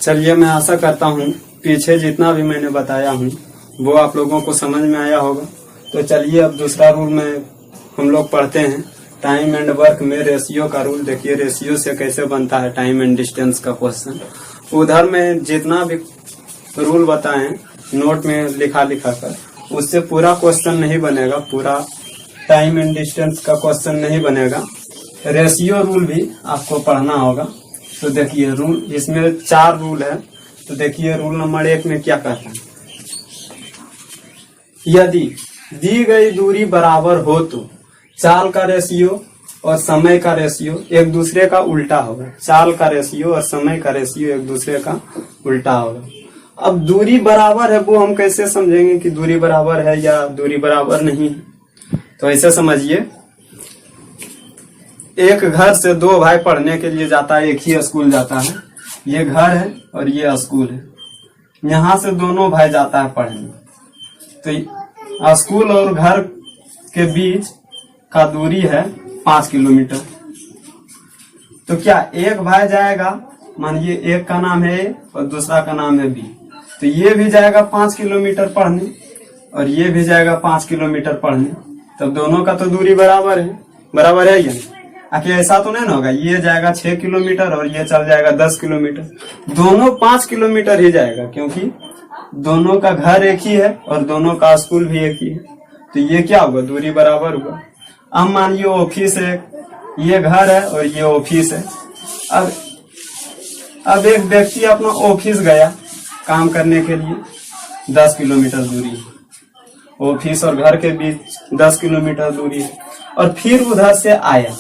चलिए, मैं आशा करता हूँ पीछे जितना भी मैंने बताया हूँ वो आप लोगों को समझ में आया होगा। तो चलिए अब दूसरा रूल में हम लोग पढ़ते हैं। टाइम एंड वर्क में रेशियो का रूल। देखिए रेशियो से कैसे बनता है टाइम एंड डिस्टेंस का क्वेश्चन। उधर में जितना भी रूल बताएं नोट में लिखा कर, उससे पूरा क्वेश्चन नहीं बनेगा, पूरा टाइम एंड डिस्टेंस का क्वेश्चन नहीं बनेगा। रेशियो रूल भी आपको पढ़ना होगा। तो देखिए रूल, इसमें 4 रूल है। तो देखिए रूल नंबर 1 में क्या कहता है, यदि दी गई दूरी बराबर हो तो चाल का रेशियो और समय का रेशियो एक दूसरे का उल्टा होगा। चाल का रेशियो और समय का रेशियो एक दूसरे का उल्टा होगा। अब दूरी बराबर है वो हम कैसे समझेंगे कि दूरी बराबर है या दूरी बराबर नहीं है। तो ऐसे समझिए, एक घर से 2 भाई पढ़ने के लिए जाता है, एक ही स्कूल जाता है। ये घर है और ये स्कूल है। यहाँ से दोनों भाई जाता है पढ़ने। तो स्कूल और घर के बीच का दूरी है 5 किलोमीटर। तो क्या एक भाई जाएगा, मानिए एक का नाम है ए और दूसरा का नाम है बी, तो ये भी जाएगा 5 किलोमीटर पढ़ने और ये भी जाएगा 5 किलोमीटर पढ़ने। तब दोनों का तो दूरी बराबर है या नहीं? आखिर ऐसा तो नहीं ना होगा ये जाएगा 6 किलोमीटर और ये चल जाएगा 10 किलोमीटर। दोनों 5 किलोमीटर ही जाएगा, क्योंकि दोनों का घर एक ही है और दोनों का स्कूल भी एक ही है। तो ये क्या होगा, दूरी बराबर हुआ। अब मानिए ऑफिस है, ये घर है और ये ऑफिस है। अब एक व्यक्ति अपना ऑफिस गया काम करने के लिए, 10 किलोमीटर दूरी है। ऑफिस और घर के बीच 10 किलोमीटर दूरी है। और फिर उधर से आया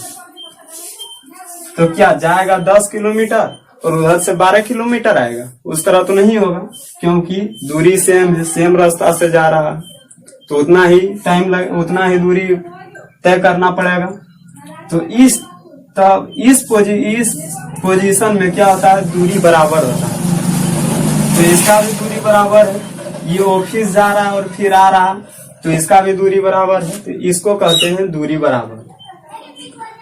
तो क्या जाएगा 10 किलोमीटर और उधर से 12 किलोमीटर आएगा? उस तरह तो नहीं होगा, क्योंकि दूरी सेम है, सेम रास्ता से जा रहा है, तो उतना ही टाइम उतना ही दूरी तय करना पड़ेगा। तो इस पोजीशन में क्या होता है, दूरी बराबर होता है। तो इसका भी दूरी बराबर है, ये ऑफिस जा रहा है और फिर आ रहा है, तो इसका भी दूरी बराबर है। तो इसको कहते हैं दूरी बराबर।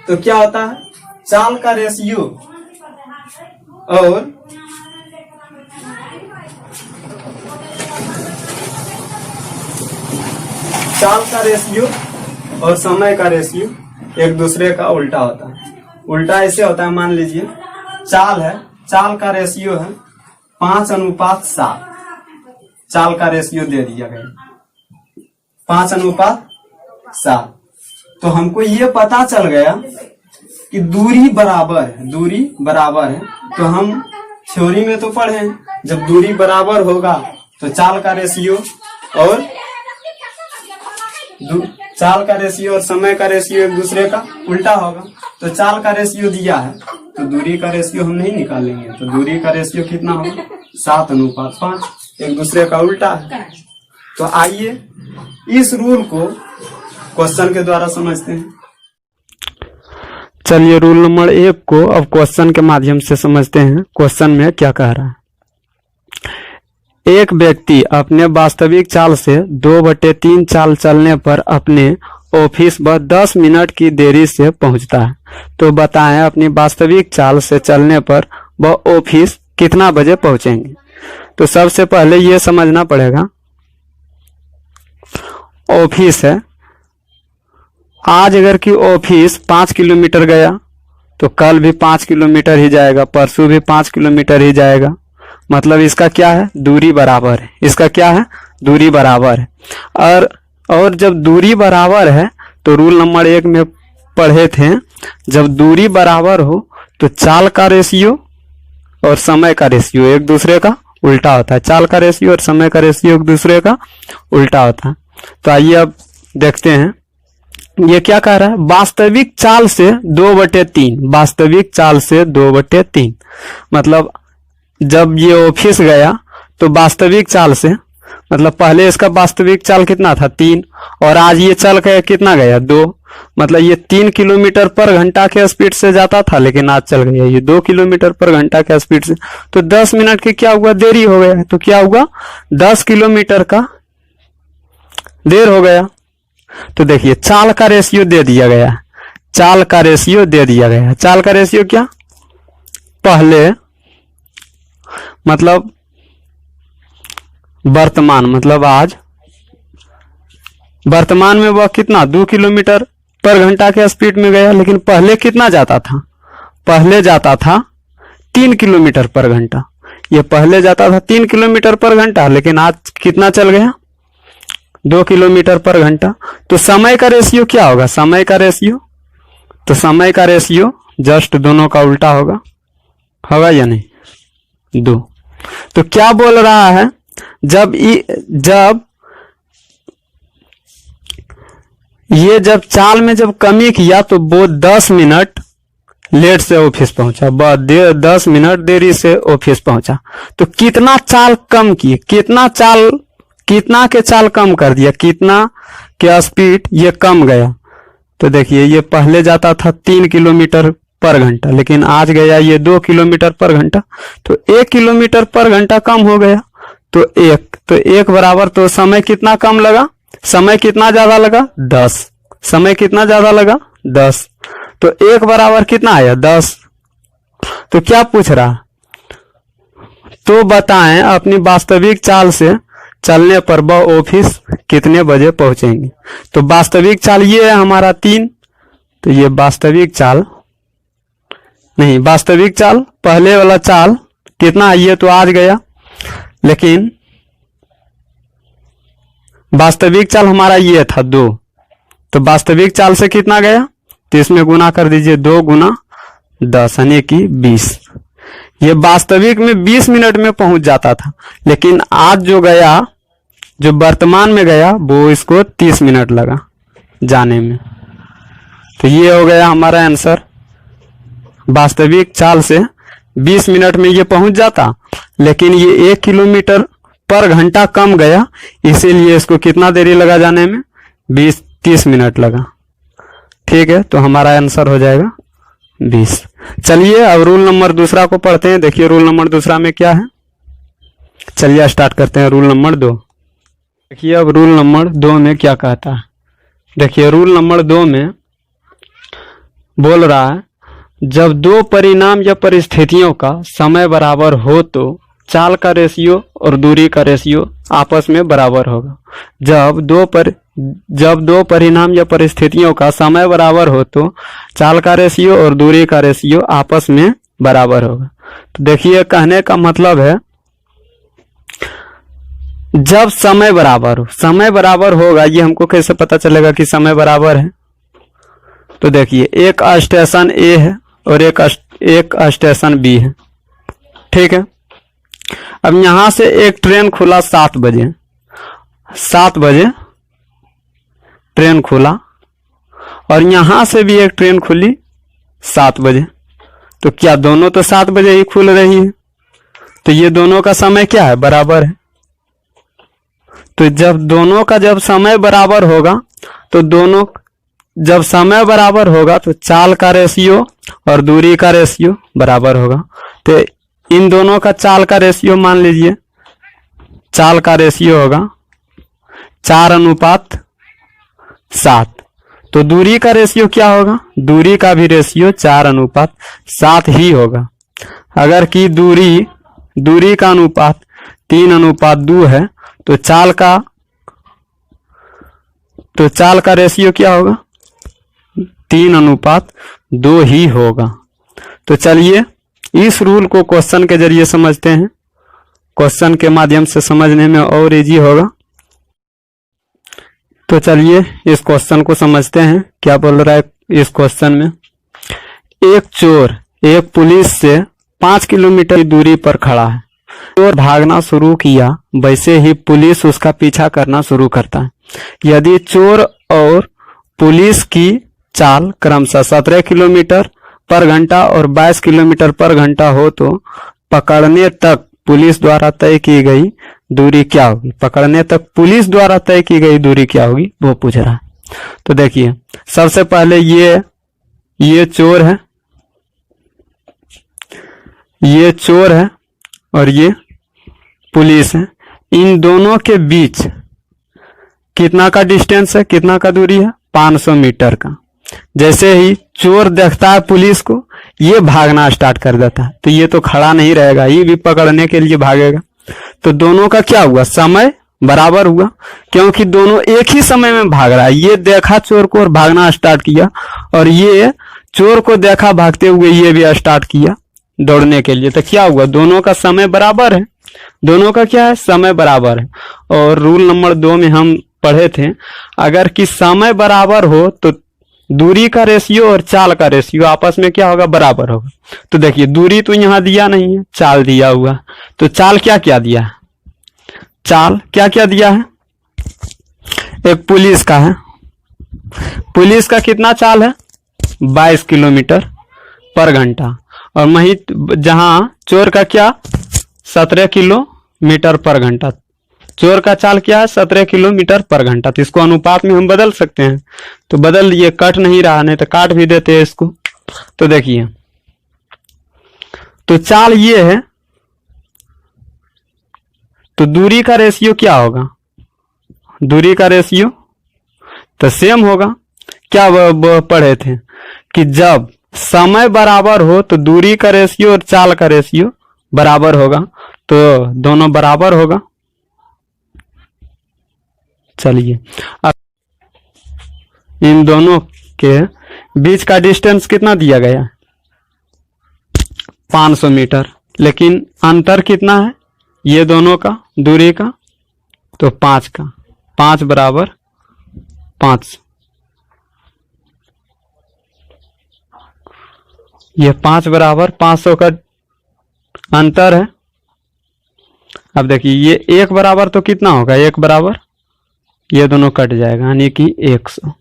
तो क्या होता है, चाल का रेशियो और समय का रेशियो एक दूसरे का उल्टा होता है। उल्टा ऐसे होता है, मान लीजिए चाल है, चाल का रेशियो है 5:7। चाल का रेशियो दे दिया गया 5:7। तो हमको ये पता चल गया कि दूरी बराबर है। तो हम थ्योरी में तो पढ़े हैं, जब दूरी बराबर होगा तो चाल का रेशियो और समय का रेशियो एक दूसरे का उल्टा होगा। तो चाल का रेशियो दिया है तो दूरी का रेशियो हम नहीं निकालेंगे। तो दूरी का रेशियो कितना होगा, 7:5, एक दूसरे का उल्टा है। तो आइए इस रूल को क्वेश्चन के द्वारा समझते हैं। चलिए रूल नंबर 1 को अब क्वेश्चन के माध्यम से समझते हैं। क्वेश्चन में क्या कह रहा है, एक व्यक्ति अपने वास्तविक चाल से 2/3 चाल चलने पर अपने ऑफिस व 10 मिनट की देरी से पहुंचता है। तो बताएं अपनी वास्तविक चाल से चलने पर वह ऑफिस कितना बजे पहुंचेंगे। तो सबसे पहले ये समझना पड़ेगा, ऑफिस है, आज अगर कि ऑफिस 5 किलोमीटर गया तो कल भी 5 किलोमीटर ही जाएगा, परसों भी 5 किलोमीटर ही जाएगा। मतलब इसका क्या है, दूरी बराबर है। इसका क्या है, दूरी बराबर है। और जब दूरी बराबर है तो रूल नंबर 1 में पढ़े थे, जब दूरी बराबर हो तो चाल का रेशियो और समय का रेशियो एक दूसरे का उल्टा होता है। चाल का रेशियो और समय का रेशियो एक दूसरे का उल्टा होता है। तो आइए अब देखते हैं ये क्या कह रहा है, वास्तविक चाल से 2/3। वास्तविक चाल से 2/3 मतलब जब ये ऑफिस गया तो वास्तविक चाल से, मतलब पहले इसका वास्तविक चाल कितना था 3, और आज ये चल के कितना गया 2। मतलब ये 3 किलोमीटर पर घंटा के स्पीड से जाता था, लेकिन आज चल गया ये 2 किलोमीटर पर घंटा के स्पीड से। तो 10 मिनट की क्या हुआ, देरी हो गया। तो क्या हुआ, 10 किलोमीटर का देर हो गया। तो देखिए चाल का रेशियो दे दिया गया है, चाल का रेशियो दे दिया गया है। चाल का रेशियो क्या, पहले मतलब वर्तमान, मतलब आज वर्तमान में वह कितना 2 किलोमीटर पर घंटा के स्पीड में गया, लेकिन पहले कितना जाता था, पहले जाता था 3 किलोमीटर पर घंटा। ये पहले जाता था 3 किलोमीटर पर घंटा, लेकिन आज कितना चल गया 2 किलोमीटर पर घंटा। तो समय का रेशियो क्या होगा, समय का रेशियो, तो समय का रेशियो जस्ट दोनों का उल्टा होगा, होगा या नहीं, 2। तो क्या बोल रहा है, जब चाल में जब कमी किया तो वो 10 मिनट लेट से ऑफिस पहुंचा, 10 मिनट देरी से ऑफिस पहुंचा। तो कितना चाल कम किए, कितना के चाल कम कर दिया, कितना के स्पीड ये कम गया। तो देखिए ये पहले जाता था 3 किलोमीटर पर घंटा, लेकिन आज गया ये 2 किलोमीटर पर घंटा, तो 1 किलोमीटर पर घंटा कम हो गया। तो एक बराबर, तो समय कितना कम लगा, समय कितना ज्यादा लगा 10, समय कितना ज्यादा लगा 10, तो 1 बराबर कितना आया 10। तो क्या पूछ रहा, तो बताएं अपनी वास्तविक चाल से चलने पर वह ऑफिस कितने बजे पहुंचेंगे। तो वास्तविक चाल ये है हमारा 3, तो ये वास्तविक चाल नहीं, वास्तविक चाल पहले वाला चाल कितना, ये तो आज गया, लेकिन वास्तविक चाल हमारा ये था 2, तो वास्तविक चाल से कितना गया, तो इसमें गुना कर दीजिए, 2 गुना 10 यानी कि 20। ये वास्तविक में 20 मिनट में पहुंच जाता था, लेकिन आज जो गया, जो वर्तमान में गया, वो इसको 30 मिनट लगा जाने में। तो ये हो गया हमारा आंसर, वास्तविक चाल से 20 मिनट में ये पहुंच जाता, लेकिन ये 1 किलोमीटर पर घंटा कम गया, इसीलिए इसको कितना देरी लगा जाने में, 20-30 मिनट लगा। ठीक है, तो हमारा आंसर हो जाएगा 20। चलिए अब रूल नंबर दूसरा को पढ़ते हैं। देखिए रूल नंबर दूसरा में क्या है, चलिए स्टार्ट करते हैं रूल नंबर 2। देखिए अब रूल नंबर 2 में क्या कहता है। देखिए रूल नंबर 2 में बोल रहा है, जब 2 परिणाम या परिस्थितियों का समय बराबर हो तो चाल का रेशियो और दूरी का रेशियो आपस में बराबर होगा। जब दो परिणाम या परिस्थितियों का समय बराबर हो तो चाल का रेशियो और दूरी का रेशियो आपस में बराबर होगा। तो देखिए कहने का मतलब है, जब समय बराबर हो, समय बराबर होगा, ये हमको कैसे पता चलेगा कि समय बराबर है। तो देखिए एक स्टेशन ए है और एक स्टेशन बी है, ठीक है। अब यहां से एक ट्रेन खुला 7 बजे, 7 बजे ट्रेन खुला, और यहां से भी एक ट्रेन खुली 7 बजे। तो क्या दोनों तो 7 बजे ही खुल रही है, तो ये दोनों का समय क्या है, बराबर है। तो जब समय बराबर होगा, तो दोनों जब समय बराबर होगा तो चाल का रेशियो और दूरी का रेशियो बराबर होगा। तो इन दोनों का चाल का रेशियो मान लीजिए, चाल का रेशियो होगा 4:7। तो दूरी का रेशियो क्या होगा, दूरी का भी रेशियो 4:7 ही होगा। अगर कि दूरी का अनुपात 3:2 है, तो चाल का रेशियो क्या होगा, 3:2 ही होगा। तो चलिए इस रूल को क्वेश्चन के जरिए समझते हैं, क्वेश्चन के माध्यम से समझने में और इजी होगा। तो चलिए इस क्वेश्चन को समझते हैं, क्या बोल रहा है इस क्वेश्चन में। एक चोर एक पुलिस से 5 किलोमीटर की दूरी पर खड़ा है। चोर भागना शुरू किया, वैसे ही पुलिस उसका पीछा करना शुरू करता है। यदि चोर और पुलिस की चाल क्रमशः 17 किलोमीटर पर घंटा और 22 किलोमीटर पर घंटा हो, तो पकड़ने तक पुलिस द्वारा तय की गई दूरी क्या होगी। पकड़ने तक पुलिस द्वारा तय की गई दूरी क्या होगी, वो पूछ रहा है। तो देखिए सबसे पहले ये चोर है, ये चोर है और ये पुलिस है। इन दोनों के बीच कितना का डिस्टेंस है, कितना का दूरी है, 500 मीटर का। जैसे ही चोर देखता है पुलिस को, ये भागना स्टार्ट कर देता है, तो ये तो खड़ा नहीं रहेगा, ये भी पकड़ने के लिए भागेगा। तो दोनों का क्या हुआ, समय बराबर हुआ, क्योंकि दोनों एक ही समय में भाग रहा है। ये देखा चोर को और भागना स्टार्ट किया, और ये चोर को देखा भागते हुए, ये भी स्टार्ट किया दौड़ने के लिए। तो क्या हुआ, दोनों का समय बराबर है, दोनों का क्या है, समय बराबर है। और रूल नंबर 2 में हम पढ़े थे, अगर कि समय बराबर हो तो दूरी का रेशियो और चाल का रेशियो आपस में क्या होगा, बराबर होगा। तो देखिए दूरी तो यहां दिया नहीं है, चाल दिया हुआ, तो चाल क्या क्या दिया है, चाल क्या क्या दिया है, एक पुलिस का है, पुलिस का कितना चाल है, 22 किलोमीटर पर घंटा। और वहीं जहां चोर का क्या, 17 किलोमीटर पर घंटा। चोर का चाल क्या है, 17 किलोमीटर पर घंटा। तो इसको अनुपात में हम बदल सकते हैं, तो बदल, ये कट नहीं रहा, नहीं तो काट भी देते हैं इसको। तो देखिए, तो चाल ये है, तो दूरी का रेशियो क्या होगा, दूरी का रेशियो तो सेम होगा। क्या पढ़े थे कि जब समय बराबर हो तो दूरी का रेशियो और चाल का रेशियो बराबर होगा, तो दोनों बराबर होगा। चलिए, अब इन दोनों के बीच का डिस्टेंस कितना दिया गया है, 500 मीटर, लेकिन अंतर कितना है, ये दोनों का दूरी का, तो 5 का, 5 बराबर 5, ये 5 बराबर 500 का अंतर है। अब देखिए, ये 1 बराबर तो कितना होगा, 1 बराबर, ये दोनों कट जाएगा, यानी कि 100।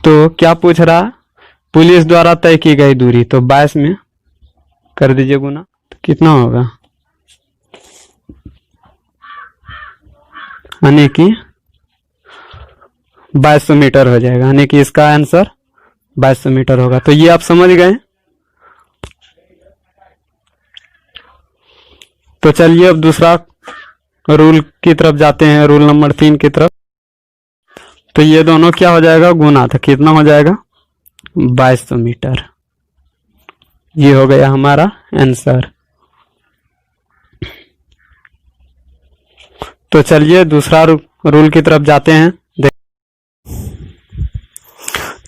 तो क्या पूछ रहा है, पुलिस द्वारा तय की गई दूरी, तो 22 में कर दीजिए गुना, तो कितना होगा, यानी कि 2200 मीटर हो जाएगा, यानी कि इसका आंसर 2200 मीटर होगा। तो ये आप समझ गए। तो चलिए अब दूसरा रूल की तरफ जाते हैं, रूल नंबर 3 की तरफ। तो ये दोनों क्या हो जाएगा, गुना, तो कितना हो जाएगा, 2200 मीटर। ये हो गया हमारा आंसर। तो चलिए दूसरा रूल की तरफ जाते हैं।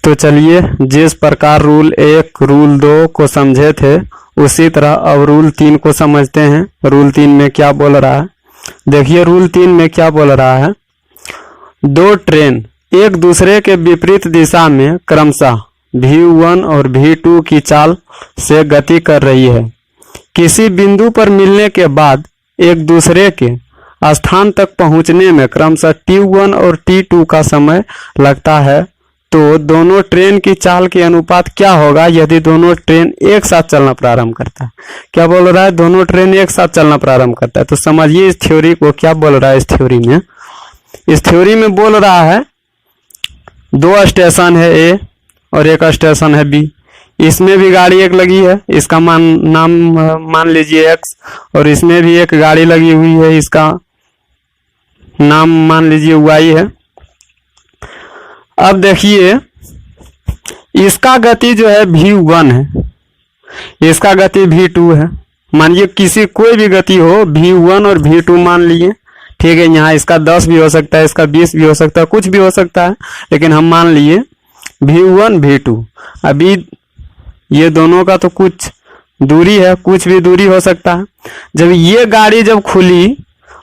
तो चलिए, जिस प्रकार रूल 1 रूल 2 को समझे थे, उसी तरह अब रूल 3 को समझते हैं। रूल 3 में क्या बोल रहा है, देखिए रूल 3 में क्या बोल रहा है, दो ट्रेन एक दूसरे के विपरीत दिशा में क्रमशः V1 और V2 की चाल से गति कर रही है। किसी बिंदु पर मिलने के बाद एक दूसरे के स्थान तक पहुंचने में क्रमशः T1 और T2 का समय लगता है, तो दोनों ट्रेन की चाल के अनुपात क्या होगा यदि दोनों ट्रेन एक साथ चलना प्रारंभ करता है। क्या बोल रहा है, दोनों ट्रेन एक साथ चलना प्रारंभ करता है। तो समझिए इस थ्योरी को, क्या बोल रहा है इस थ्योरी में, इस थ्योरी में बोल रहा है 2 स्टेशन है A और 1 स्टेशन है B, इसमें भी गाड़ी एक लगी है, इसका नाम मान लीजिए X, और इसमें भी एक गाड़ी लगी हुई है, इसका नाम मान लीजिए Y है। अब देखिए, इसका गति जो है V1 है, इसका गति V2 है। मानिए किसी कोई भी गति हो, V1 और V2 मान लिए, ठीक है। यहाँ इसका 10 भी हो सकता है, इसका 20 भी हो सकता है, कुछ भी हो सकता है, लेकिन हम मान लिए V1 V2। अभी ये दोनों का तो कुछ दूरी है, कुछ भी दूरी हो सकता है। जब ये गाड़ी जब खुली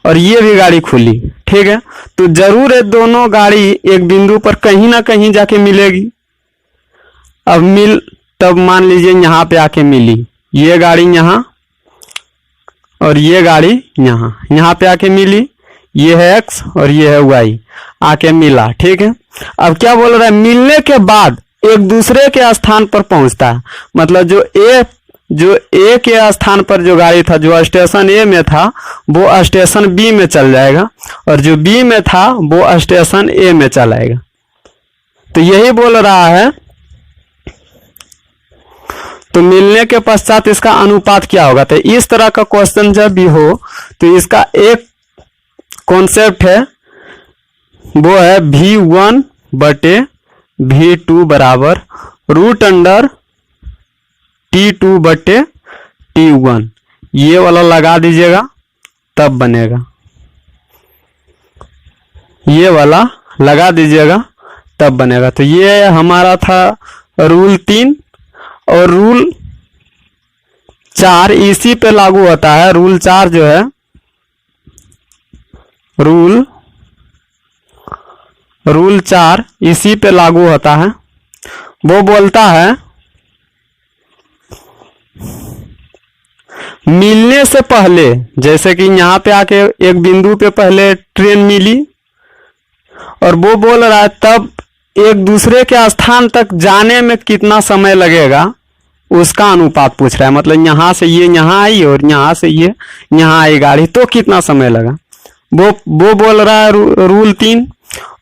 और ये भी गाड़ी खुली, ठीक है, तो जरूर है दोनों गाड़ी एक बिंदु पर कहीं ना कहीं जाके मिलेगी। अब तब मान लीजिए यहाँ पे आके मिली, ये गाड़ी यहाँ और ये गाड़ी यहाँ पे आके मिली, ये है X और ये है Y, आके मिला, ठीक है। अब क्या बोल रहा है, मिलने के बाद एक दूसरे के स्थान पर पहुंचता है, मतलब जो A के स्थान पर जो गाड़ी था, जो स्टेशन A में था, वो स्टेशन B में चल जाएगा, और जो B में था वो स्टेशन A में चल आएगा। तो यही बोल रहा है, तो मिलने के पश्चात इसका अनुपात क्या होगा। तो इस तरह का क्वेश्चन जब भी हो तो इसका एक कॉन्सेप्ट है, वो है V1 बटे V2 बराबर √अंडर T2 बटे T1। ये वाला लगा दीजिएगा तब बनेगा, ये वाला लगा दीजिएगा तब बनेगा। तो ये हमारा था रूल 3 और रूल 4 इसी पे लागू होता है। रूल 4 जो है, रूल 4 इसी पे लागू होता है। वो बोलता है मिलने से पहले, जैसे कि यहाँ पे आके एक बिंदु पे पहले ट्रेन मिली और वो बोल रहा है तब एक दूसरे के स्थान तक जाने में कितना समय लगेगा उसका अनुपात पूछ रहा है। मतलब यहाँ से ये यहाँ आई और यहाँ से ये यहाँ आई गाड़ी, तो कितना समय लगा। वो बोल रहा है रूल 3।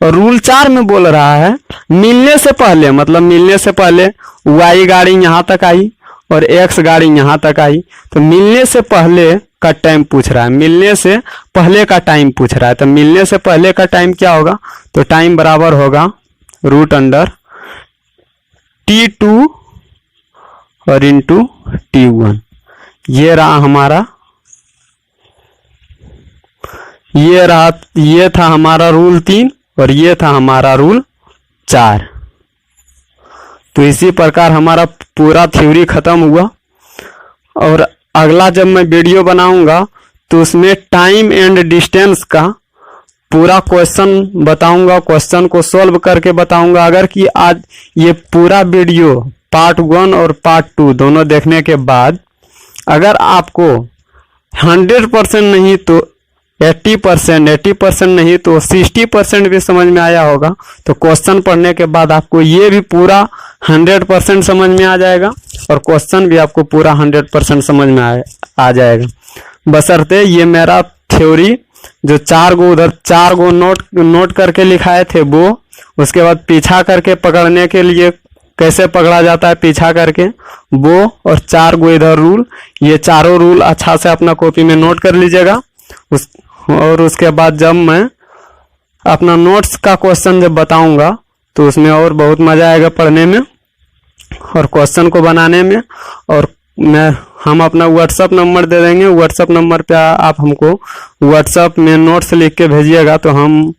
और रूल 4 में बोल रहा है मिलने से पहले, मतलब मिलने से पहले Y गाड़ी यहाँ तक आई और X गाड़ी यहाँ तक आई, तो मिलने से पहले का टाइम पूछ रहा है, मिलने से पहले का टाइम पूछ रहा है। तो मिलने से पहले का टाइम क्या होगा, तो टाइम बराबर होगा √अंडर T2 और इंटू T1। ये रहा हमारा, ये था हमारा रूल 3 और ये था हमारा रूल 4। तो इसी प्रकार हमारा पूरा थ्योरी खत्म हुआ। और अगला जब मैं वीडियो बनाऊंगा तो उसमें टाइम एंड डिस्टेंस का पूरा क्वेश्चन बताऊंगा, क्वेश्चन को सॉल्व करके बताऊंगा। अगर कि आज ये पूरा वीडियो पार्ट 1 और पार्ट 2 दोनों देखने के बाद अगर आपको 100% नहीं तो 80% नहीं तो 60% भी समझ में आया होगा, तो क्वेश्चन पढ़ने के बाद आपको ये भी पूरा 100% समझ में आ जाएगा और क्वेश्चन भी आपको पूरा 100% समझ में आ जाएगा। बशर्ते ये मेरा थ्योरी जो 4 गो उधर 4 गो नोट करके लिखाए थे वो, उसके बाद पीछा करके पकड़ने के लिए कैसे पकड़ा जाता है पीछा करके वो, और 4 गो इधर रूल, ये चारों रूल अच्छा से अपना कॉपी में नोट कर लीजिएगा। और उसके बाद जब मैं अपना नोट्स का क्वेश्चन जब बताऊंगा तो उसमें और बहुत मजा आएगा पढ़ने में और क्वेश्चन को बनाने में। और हम अपना व्हाट्सअप नंबर दे देंगे, व्हाट्सअप नंबर पे आप हमको व्हाट्सअप में नोट्स लिख के भेजिएगा तो हम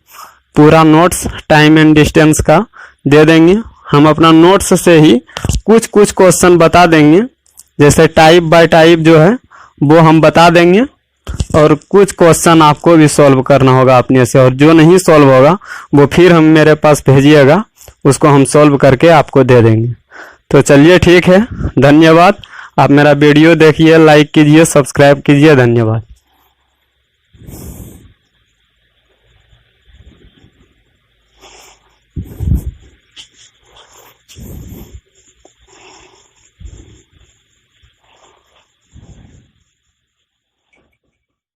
पूरा नोट्स टाइम एंड डिस्टेंस का दे देंगे। हम अपना नोट्स से ही कुछ क्वेश्चन बता देंगे, जैसे टाइप बाय टाइप जो है वो हम बता देंगे और कुछ क्वेश्चन आपको भी सॉल्व करना होगा अपने से, और जो नहीं सॉल्व होगा वो फिर हम मेरे पास भेजिएगा, उसको हम सॉल्व करके आपको दे देंगे। तो चलिए ठीक है, धन्यवाद। आप मेरा वीडियो देखिए, लाइक कीजिए, सब्सक्राइब कीजिए, धन्यवाद।